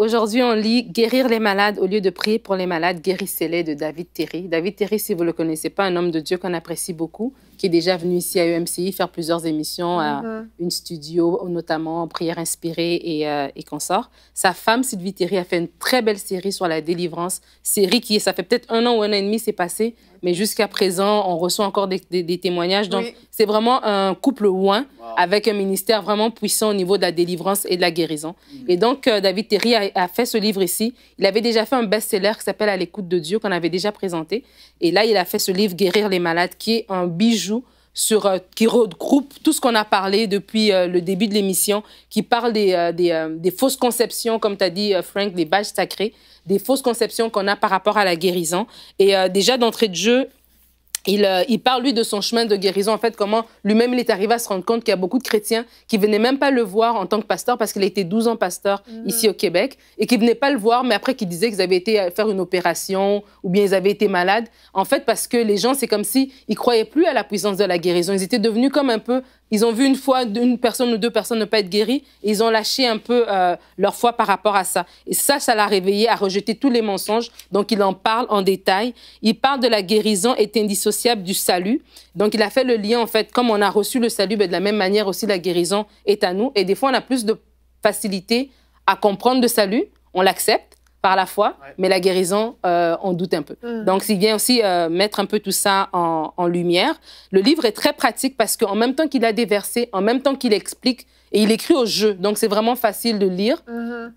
Aujourd'hui, on lit « Guérir les malades au lieu de prier pour les malades, guérissez-les » de David Terry. David Terry, si vous ne le connaissez pas, un homme de Dieu qu'on apprécie beaucoup, qui est déjà venu ici à EMCI faire plusieurs émissions, à une studio, notamment Prière inspirée et consorts. Sa femme, Sylvie Terry, a fait une très belle série sur la délivrance. Série qui, ça fait peut-être 1 an ou 1 an et demi, c'est passé, mais jusqu'à présent, on reçoit encore des témoignages. Donc, c'est vraiment un couple oint avec un ministère vraiment puissant au niveau de la délivrance et de la guérison. Et donc, David Terry a fait ce livre ici. Il avait déjà fait un best-seller qui s'appelle « À l'écoute de Dieu » qu'on avait déjà présenté. Et là, il a fait ce livre « Guérir les malades » qui est un bijou qui regroupe tout ce qu'on a parlé depuis le début de l'émission, qui parle des fausses conceptions, comme tu as dit, Frank, des badges sacrés, des fausses conceptions qu'on a par rapport à la guérison. Et déjà, d'entrée de jeu, il parle, lui, de son chemin de guérison, en fait, comment lui-même, il est arrivé à se rendre compte qu'il y a beaucoup de chrétiens qui ne venaient même pas le voir en tant que pasteur parce qu'il a été 12 ans pasteur ici au Québec et qui ne venaient pas le voir, mais après, qui disaient qu'ils avaient été faire une opération ou bien ils avaient été malades. En fait, parce que les gens, c'est comme s'ils ne croyaient plus à la puissance de la guérison. Ils étaient devenus comme un peu... Ils ont vu une fois une personne ou 2 personnes ne pas être guéries et ils ont lâché un peu leur foi par rapport à ça. Et ça l'a réveillé à rejeter tous les mensonges. Donc, il en parle en détail. Il parle de la guérison est indissociable du salut. Donc, il a fait le lien, en fait, comme on a reçu le salut, de la même manière aussi, la guérison est à nous. Et des fois, on a plus de facilité à comprendre le salut. On l'accepte par la foi, mais la guérison, on doute un peu. Donc, il vient aussi mettre un peu tout ça en lumière. Le livre est très pratique parce qu'en même temps qu'il a des versets, en même temps qu'il explique, et il écrit au jeu, donc c'est vraiment facile de lire.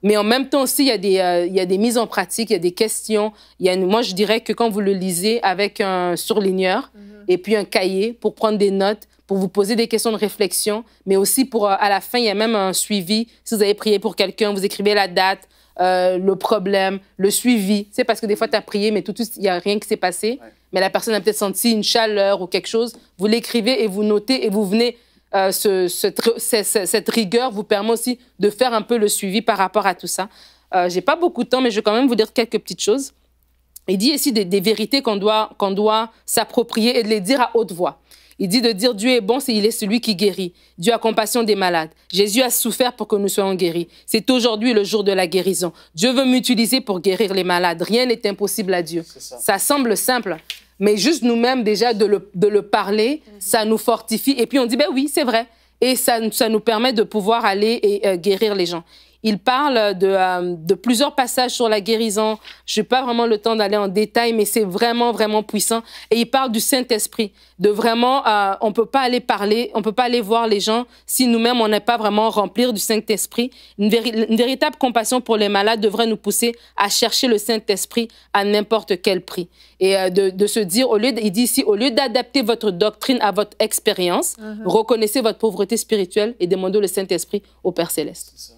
Mais en même temps aussi, il y a des mises en pratique, il y a des questions. Moi, je dirais que quand vous le lisez avec un surligneur et puis un cahier pour prendre des notes, pour vous poser des questions de réflexion, mais aussi pour, à la fin, il y a même un suivi. Si vous avez prié pour quelqu'un, vous écrivez la date, le problème, le suivi. C'est parce que des fois, tu as prié, mais tout de suite, il n'y a rien qui s'est passé. Mais la personne a peut-être senti une chaleur ou quelque chose. Vous l'écrivez et vous notez et vous venez... cette rigueur vous permet aussi de faire un peu le suivi par rapport à tout ça. Je n'ai pas beaucoup de temps, mais je vais quand même vous dire quelques petites choses. Il dit ici des vérités qu'on doit s'approprier et de les dire à haute voix. Il dit de dire Dieu est bon, il est celui qui guérit. Dieu a compassion des malades. Jésus a souffert pour que nous soyons guéris. C'est aujourd'hui le jour de la guérison. Dieu veut m'utiliser pour guérir les malades. Rien n'est impossible à Dieu. Ça semble simple, mais juste nous-mêmes déjà de le parler, ça nous fortifie. Et puis on dit, ben oui, c'est vrai. Et ça nous permet de pouvoir aller et guérir les gens. Il parle de plusieurs passages sur la guérison. Je n'ai pas vraiment le temps d'aller en détail, mais c'est vraiment, vraiment puissant. Et il parle du Saint-Esprit, de vraiment, on ne peut pas aller parler, on ne peut pas aller voir les gens si nous-mêmes, on n'est pas vraiment remplir du Saint-Esprit. Une véritable compassion pour les malades devrait nous pousser à chercher le Saint-Esprit à n'importe quel prix. Et de se dire, il dit ici, au lieu d'adapter votre doctrine à votre expérience, reconnaissez votre pauvreté spirituelle et demandez le Saint-Esprit au Père Céleste.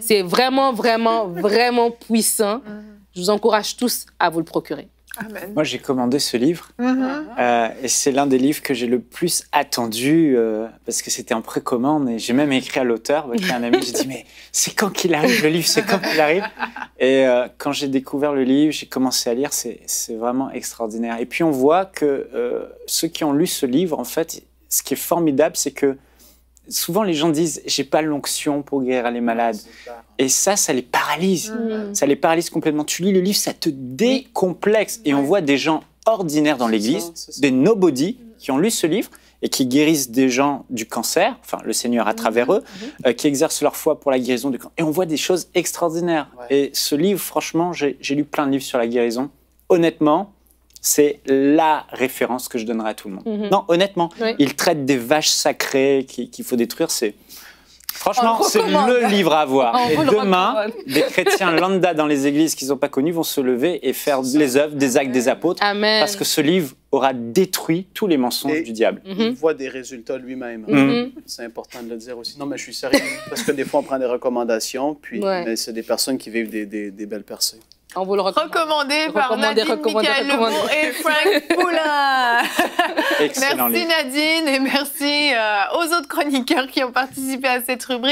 C'est vraiment, vraiment, vraiment puissant. Je vous encourage tous à vous le procurer. Amen. Moi, j'ai commandé ce livre et c'est l'un des livres que j'ai le plus attendu parce que c'était en précommande et j'ai même écrit à l'auteur, qui est un ami, j'ai dit mais c'est quand qu'il arrive le livre, c'est quand qu'il arrive. Et quand j'ai découvert le livre, j'ai commencé à lire, c'est vraiment extraordinaire. Et puis on voit que ceux qui ont lu ce livre, en fait, ce qui est formidable, c'est que souvent, les gens disent « j'ai pas l'onction pour guérir les malades ». Et ça les paralyse. Ça les paralyse complètement. Tu lis le livre, ça te décomplexe. Et on voit des gens ordinaires dans l'église, des nobody, qui ont lu ce livre et qui guérissent des gens du cancer, enfin le Seigneur à travers eux, qui exercent leur foi pour la guérison du cancer. Et on voit des choses extraordinaires. Et ce livre, franchement, j'ai lu plein de livres sur la guérison. Honnêtement, c'est la référence que je donnerai à tout le monde. Non, honnêtement, il traite des vaches sacrées qu'il faut détruire. Franchement, c'est le livre à voir. Et demain, des chrétiens lambda dans les églises qu'ils n'ont pas connues vont se lever et faire les œuvres des actes des apôtres. Amen. Parce que ce livre aura détruit tous les mensonges du diable. Il voit des résultats lui-même. C'est important de le dire aussi. Non, mais je suis sérieux. Parce que des fois, on prend des recommandations, puis c'est des personnes qui vivent des belles percées. On vous le recommande. Recommandé par Nadine Michael Lebourg et Frank Poulin. Merci Nadine et merci aux autres chroniqueurs qui ont participé à cette rubrique.